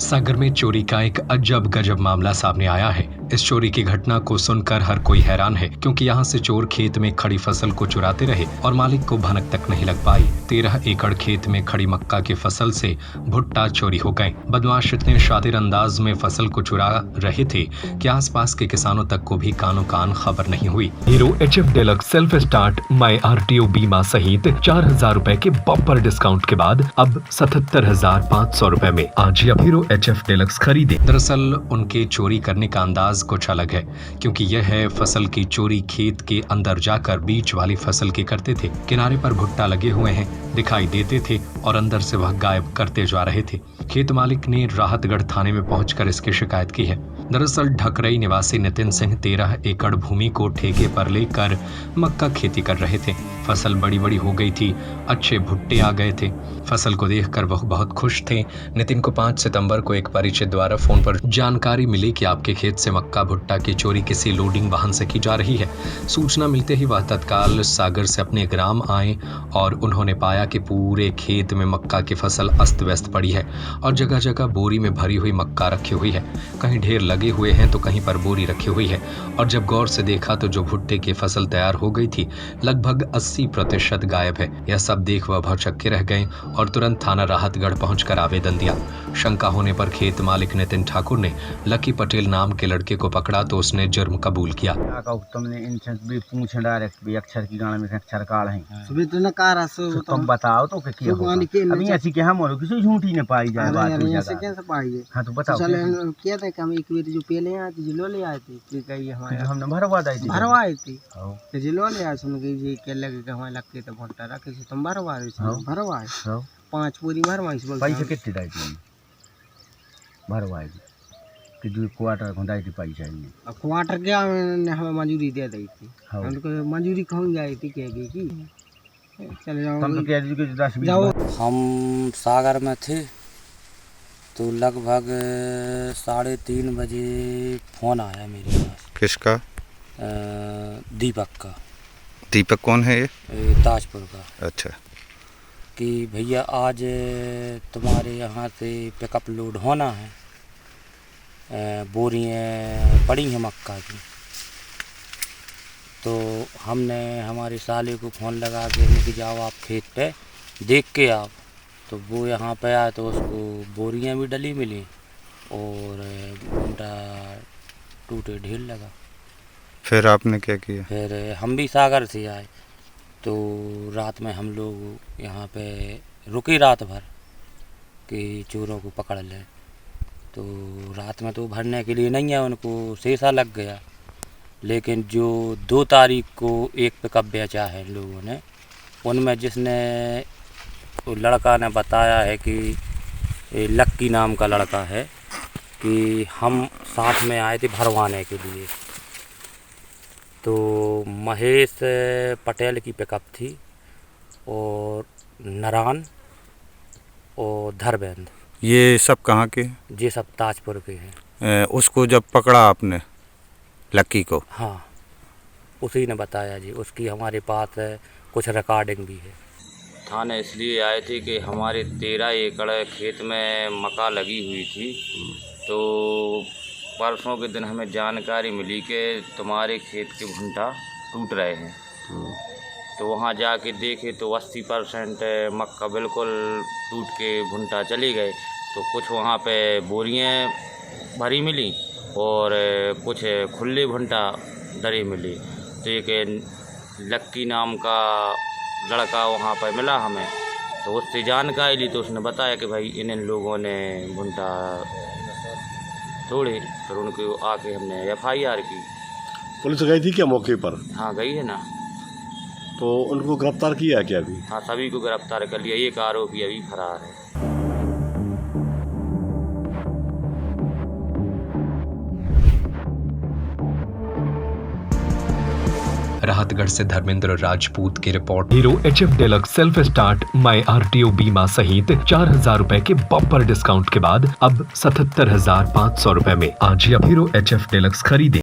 सागर में चोरी का एक अजब गजब मामला सामने आया है। इस चोरी की घटना को सुनकर हर कोई हैरान है, क्योंकि यहाँ से चोर खेत में खड़ी फसल को चुराते रहे और मालिक को भनक तक नहीं लग पाई। 13 एकड़ खेत में खड़ी मक्का की फसल से भुट्टा चोरी हो गए। बदमाश इतने शातिर अंदाज में फसल को चुरा रहे थे कि आसपास के किसानों तक को भी कानो कान खबर नहीं हुई। Hero HF deluxe self start my RTO बीमा सहित 4,000 रुपए के बम्पर डिस्काउंट के बाद अब 77,500 रुपए में आज ही हीरो HF डेलक्स खरीदे। दरअसल उनके चोरी करने का अंदाज कुछ अलग है, क्योंकि यह है फसल की चोरी खेत के अंदर जाकर बीच वाली फसल की करते थे। किनारे पर भुट्टा लगे हुए हैं, दिखाई देते थे और अंदर से वह गायब करते जा रहे थे। खेत मालिक ने राहतगढ़ थाने में पहुंचकर इसकी शिकायत की है। दरअसल ढकरई निवासी नितिन सिंह 13 एकड़ भूमि को ठेके पर लेकर मक्का खेती कर रहे थे। फसल बड़ी बड़ी हो गई थी, अच्छे भुट्टे आ गए थे। फसल को देखकर वह बहुत खुश थे। नितिन को 5 सितंबर को एक परिचित द्वारा फोन पर जानकारी मिली कि आपके खेत से मक्का भुट्टा की चोरी किसी लोडिंग वाहन से की जा रही है। सूचना मिलते ही वह तत्काल सागर से अपने ग्राम आए और उन्होंने पाया कि पूरे खेत में मक्का की फसल अस्त व्यस्त पड़ी है और जगह जगह बोरी में भरी हुई मक्का रखी हुई है। कहीं ढेर लगे हुए हैं तो कहीं पर बोरी रखी हुई है। और जब गौर से देखा तो जो भुट्टे की फसल तैयार हो गई थी लगभग 80% गायब है। यह सब देख वह भौचक्के रह गए और तुरंत थाना राहतगढ़ पहुंचकर आवेदन दिया। शंका होने पर खेत मालिक नितिन ठाकुर ने लकी पटेल नाम के लड़के को पकड़ा तो उसने जुर्म कबूल किया। तुमने इनसे भी पूछ डायरेक्ट भी अक्षर की गाना में अक्षर काल है सुबह तो न कार तुम बताओ तो क्या होगा अभी ऐसी क्या हम और किसी झूठी ने पाई जाए बात ऐसे कैसे पाई है। हां तो बताओ चल क्या था कि हम एक बार जो पहले आए थे जिलो ले आए थे कि कहीं हमारे हमने भरवा आई थी तो जिलो ले आए सुन के जी क्या लगे कि हमें लगते तो भुट्टा रखे से तुम भरवा भरवाए 5 पूरी भरवाई पैसे कितने दाई थी भरवाए कि जो क्वार्टर खुदाई थी पैसा नहीं क्वार्टर क्या ने हमें मंजूरी दे दी थी हमको मंजूरी कहूँ जाई थी क्या की चले जाओ तुम तो कह दी कि 10-20 हम सागर में थे तो लगभग 3:30 बजे फ़ोन आया मेरे पास। किसका? दीपक का। दीपक कौन है ये? ताजपुर का। अच्छा। कि भैया आज तुम्हारे यहाँ से पिकअप लोड होना है, बोरियाँ पड़ी हैं मक्का की। तो हमने हमारे साले को फ़ोन लगा के कि जाओ आप खेत पे देख के आओ। तो वो यहाँ पे आया तो उसको बोरियां भी डली मिली और भुट्टा टूटे ढेर लगा। फिर आपने क्या किया? फिर हम भी सागर से आए तो रात में हम लोग यहाँ पे रुके रात भर कि चोरों को पकड़ लें। तो रात में तो भरने के लिए नहीं है, उनको शीशा लग गया। लेकिन जो 2 तारीख को एक पिकअप बेचा है लोगों ने, उनमें जिसने तो लड़का ने बताया है कि लक्की नाम का लड़का है कि हम साथ में आए थे भरवाने के लिए। तो महेश पटेल की पिकअप थी और नारायण और धर्मेंद्र। ये सब कहाँ के? ये सब ताजपुर के हैं। उसको जब पकड़ा आपने लक्की को? हाँ, उसी ने बताया जी। उसकी हमारे पास कुछ रिकॉर्डिंग भी है। थाने इसलिए आए थे कि हमारे 13 एकड़ खेत में मक्का लगी हुई थी। तो परसों के दिन हमें जानकारी मिली कि तुम्हारे खेत के भुट्टा टूट रहे हैं। तो वहाँ जाके देखे तो 80% मक्का बिल्कुल टूट के भुट्टा चले गए। तो कुछ वहाँ पे बोरियाँ भरी मिली और कुछ खुले भुट्टा दरे मिली। तो एक लक्की नाम का लड़का वहाँ पर मिला हमें, तो उससे जानकारी ली तो उसने बताया कि भाई इन लोगों ने भुट्टा तोड़े। फिर उनको आके हमने FIR की। पुलिस गई थी क्या मौके पर? हाँ गई है ना। तो उनको गिरफ्तार किया क्या अभी? हाँ, सभी को गिरफ्तार कर लिया। एक आरोपी अभी फरार है। राहतगढ़ से धर्मेंद्र राजपूत की report. Hero HF deluxe self start my RTO बीमा सहित 4,000 रुपए के बम्पर डिस्काउंट के बाद अब 77,500 रुपए में आज ही हीरो HF डेलक्स खरीदे।